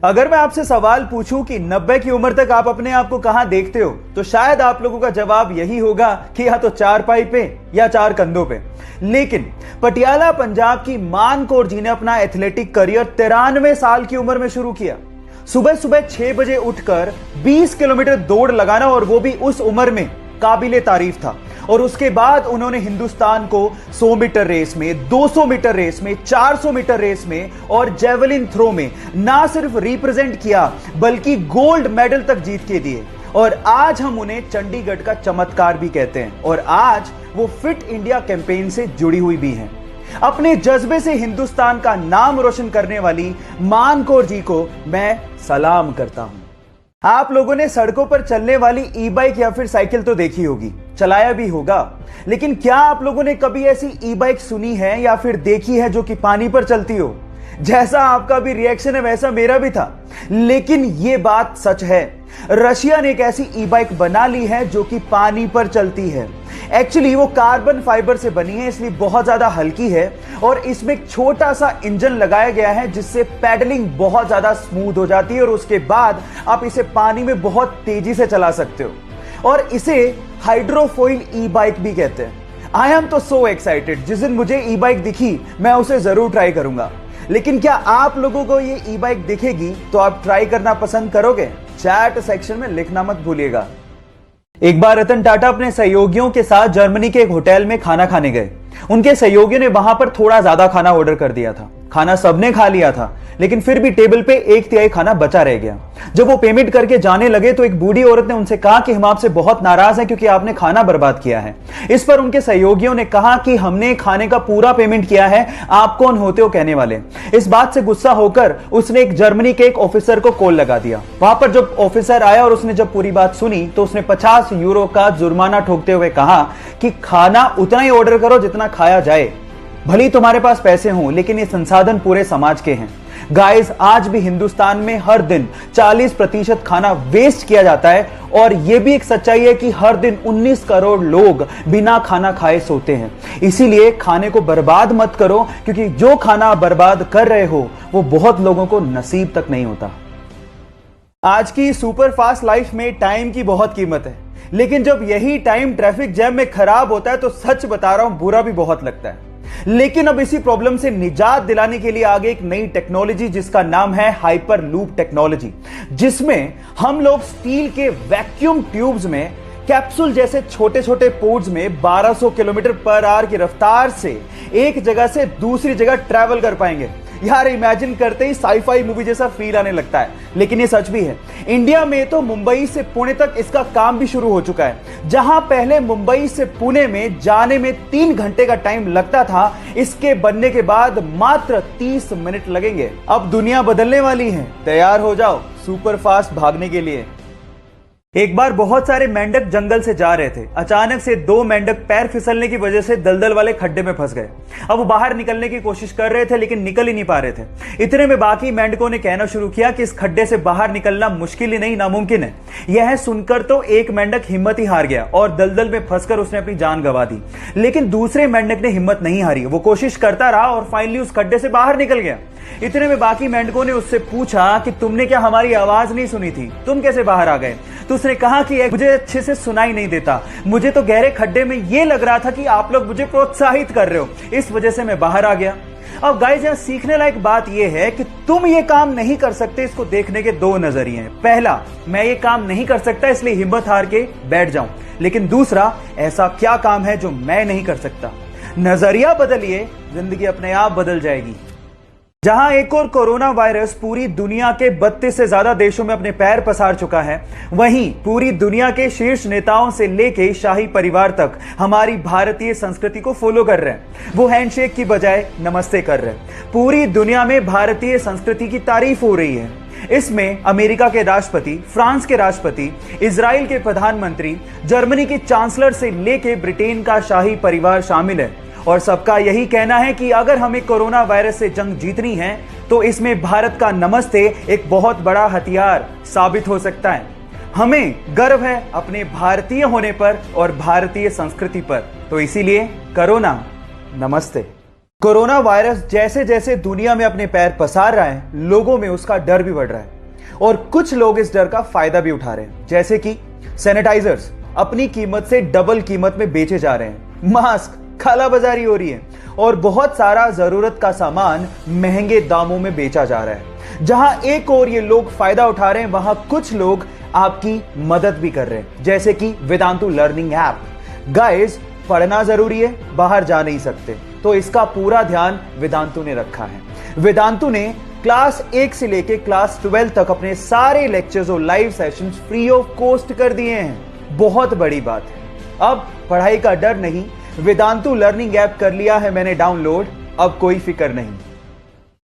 अगर मैं आपसे सवाल पूछूं कि 90 की उम्र तक आप अपने आप को कहां देखते हो, तो शायद आप लोगों का जवाब यही होगा कि या तो चारपाई पे या चार कंधों पे। लेकिन पटियाला पंजाब की मान कौर जी ने अपना एथलेटिक करियर 93 साल की उम्र में शुरू किया। सुबह सुबह 6 बजे उठकर 20 किलोमीटर दौड़ लगाना, और वो भी उस उम्र में, काबिले तारीफ था। और उसके बाद उन्होंने हिंदुस्तान को 100 मीटर रेस में, 200 मीटर रेस में, 400 मीटर रेस में और जेवलिन थ्रो में ना सिर्फ रिप्रेजेंट किया, बल्कि गोल्ड मेडल तक जीत के दिए। और आज हम उन्हें चंडीगढ़ का चमत्कार भी कहते हैं। और आज वो फिट इंडिया कैंपेन से जुड़ी हुई भी हैं। अपने जज्बे से हिंदुस्तान का नाम रोशन करने वाली मान कौर जी को मैं सलाम करता हूं। आप लोगों ने सड़कों पर चलने वाली ई बाइक या फिर साइकिल तो देखी होगी, चलाया भी होगा, लेकिन क्या आप लोगों ने कभी ऐसी ई बाइक सुनी है या फिर देखी है जो कि पानी पर चलती हो? जैसा आपका भी रिएक्शन है वैसा मेरा भी था। लेकिन यह बात सच है, रशिया ने एक ऐसी ई बाइक बना ली है जो कि पानी पर चलती है। एक्चुअली वो कार्बन फाइबर से बनी है, इसलिए बहुत ज्यादा हल्की है और इसमें एक छोटा सा इंजन लगाया गया है जिससे पैडलिंग बहुत ज्यादा स्मूथ हो जाती है और उसके बाद आप इसे पानी में बहुत तेजी से चला सकते हो। और इसे हाइड्रोफोइल ई बाइक भी कहते हैं। आई एम तो सो एक्साइटेड, जिस दिन मुझे ई बाइक दिखी मैं उसे जरूर ट्राई करूंगा। लेकिन क्या आप लोगों को ये ई बाइक दिखेगी तो आप ट्राई करना पसंद करोगे? चैट सेक्शन में लिखना मत भूलिएगा। एक बार रतन टाटा अपने सहयोगियों के साथ जर्मनी के एक होटल में खाना खाने गए। उनके सहयोगियों ने वहां पर थोड़ा ज्यादा खाना ऑर्डर कर दिया था। खाना सबने खा लिया था, लेकिन फिर भी टेबल पे 1/3 खाना बचा रह गया। जब वो पेमेंट करके जाने लगे तो एक बूढ़ी औरत ने उनसे कहा कि हम आपसे बहुत नाराज हैं क्योंकि आपने खाना बर्बाद किया है। इस पर उनके सहयोगियों ने कहा कि हमने खाने का पूरा पेमेंट किया है, आप कौन होते हो कहने वाले। इस बात से गुस्सा होकर उसने एक जर्मनी के एक ऑफिसर को कॉल लगा दिया। वहां पर जब ऑफिसर आया और उसने जब पूरी बात सुनी तो उसने 50 यूरो का जुर्माना ठोकते हुए कहा कि खाना उतना ही ऑर्डर करो जितना खाया जाए। भले तुम्हारे पास पैसे हों, लेकिन ये संसाधन पूरे समाज के हैं। गाइस, आज भी हिंदुस्तान में हर दिन 40% खाना वेस्ट किया जाता है। और यह भी एक सच्चाई है कि हर दिन 19 करोड़ लोग बिना खाना खाए सोते हैं। इसीलिए खाने को बर्बाद मत करो, क्योंकि जो खाना बर्बाद कर रहे हो वो बहुत लोगों को नसीब तक नहीं होता। आज की सुपर फास्ट लाइफ में टाइम की बहुत कीमत है, लेकिन जब यही टाइम ट्रैफिक जैम में खराब होता है तो सच बता रहा हूं, बुरा भी बहुत लगता है। लेकिन अब इसी प्रॉब्लम से निजात दिलाने के लिए आगे एक नई टेक्नोलॉजी जिसका नाम है हाइपर लूप टेक्नोलॉजी, जिसमें हम लोग स्टील के वैक्यूम ट्यूब्स में कैप्सूल जैसे छोटे छोटे पोर्ट्स में 1200 किलोमीटर पर आवर की रफ्तार से एक जगह से दूसरी जगह ट्रैवल कर पाएंगे। यार, इमेजिन करते ही साईफाई मूवी जैसा फील आने लगता है, लेकिन ये सच भी है। इंडिया में तो मुंबई से पुणे तक इसका काम भी शुरू हो चुका है। जहां पहले मुंबई से पुणे में जाने में 3 घंटे का टाइम लगता था, इसके बनने के बाद मात्र 30 मिनट लगेंगे। अब दुनिया बदलने वाली है, तैयार हो जाओ सुपर फास्ट भागने के लिए। एक बार बहुत सारे मेंढक जंगल से जा रहे थे। अचानक से 2 मेंढक पैर फिसलने की वजह से दलदल वाले खड्डे में फंस गए। अब वो बाहर निकलने की कोशिश कर रहे थे, लेकिन निकल ही नहीं पा रहे थे। इतने में बाकी मेंढकों ने कहना शुरू किया कि इस खड्डे से बाहर निकलना मुश्किल ही नहीं, नामुमकिन है। यह सुनकर तो एक मेंढक हिम्मत ही हार गया और दलदल में फंसकर उसने अपनी जान गंवा दी। लेकिन दूसरे मेंढक ने हिम्मत नहीं हारी, वो कोशिश करता रहा और फाइनली उस खड्डे से बाहर निकल गया। इतने में बाकी मेंढकों ने उससे पूछा कि तुमने क्या हमारी आवाज नहीं सुनी थी, तुम कैसे बाहर आ गए? तो उसने कहा कि मुझे अच्छे से सुनाई नहीं देता, मुझे तो गहरे खड्डे में यह लग रहा था कि आप लोग मुझे प्रोत्साहित कर रहे हो, इस वजह से मैं बाहर आ गया। अब गाइस, यहां सीखने लायक बात यह है कि तुम ये काम नहीं कर सकते, इसको देखने के 2 नजरिए हैं। पहला, मैं ये काम नहीं कर सकता इसलिए हिम्मत हार के बैठ जाऊं। लेकिन दूसरा, ऐसा क्या काम है जो मैं नहीं कर सकता? नजरिया बदलिए, जिंदगी अपने आप बदल जाएगी। जहां एक और कोरोना वायरस पूरी दुनिया के 32 से ज्यादा देशों में अपने पैर पसार चुका है, वहीं पूरी दुनिया के शीर्ष नेताओं से लेके शाही परिवार तक हमारी भारतीय संस्कृति को फॉलो कर रहे हैं। वो हैंडशेक की बजाय नमस्ते कर रहे हैं। पूरी दुनिया में भारतीय संस्कृति की तारीफ हो रही है। इसमें अमेरिका के राष्ट्रपति, फ्रांस के राष्ट्रपति, इजराइल के प्रधानमंत्री, जर्मनी की चांसलर से लेके ब्रिटेन का शाही परिवार शामिल है। और सबका यही कहना है कि अगर हमें कोरोना वायरस से जंग जीतनी है तो इसमें भारत का नमस्ते एक बहुत बड़ा हथियार साबित हो सकता है। हमें गर्व है अपने भारतीय होने पर और भारतीय संस्कृति पर, तो इसीलिए करो ना नमस्ते। कोरोना वायरस जैसे जैसे दुनिया में अपने पैर पसार रहा है, लोगों में उसका डर भी बढ़ रहा है और कुछ लोग इस डर का फायदा भी उठा रहे हैं। जैसे कि सैनिटाइजर्स अपनी कीमत से डबल कीमत में बेचे जा रहे हैं, मास्क कालाबाजारी हो रही है और बहुत सारा जरूरत का सामान महंगे दामों में बेचा जा रहा है। जहां एक और ये लोग फायदा उठा रहे हैं, वहां कुछ लोग आपकी मदद भी कर रहे हैं, जैसे कि वेदांतु लर्निंग ऐप। गाइस, पढ़ना जरूरी है, बाहर जा नहीं सकते, तो इसका पूरा ध्यान वेदांतु ने रखा है। वेदांतु ने क्लास 1 से लेके क्लास 12 तक अपने सारे लेक्चर्स और live sessions free of cost कर दिए हैं। बहुत बड़ी बात है। अब पढ़ाई का डर नहीं, वेदांतु लर्निंग ऐप कर लिया है मैंने डाउनलोड, अब कोई फिक्र नहीं।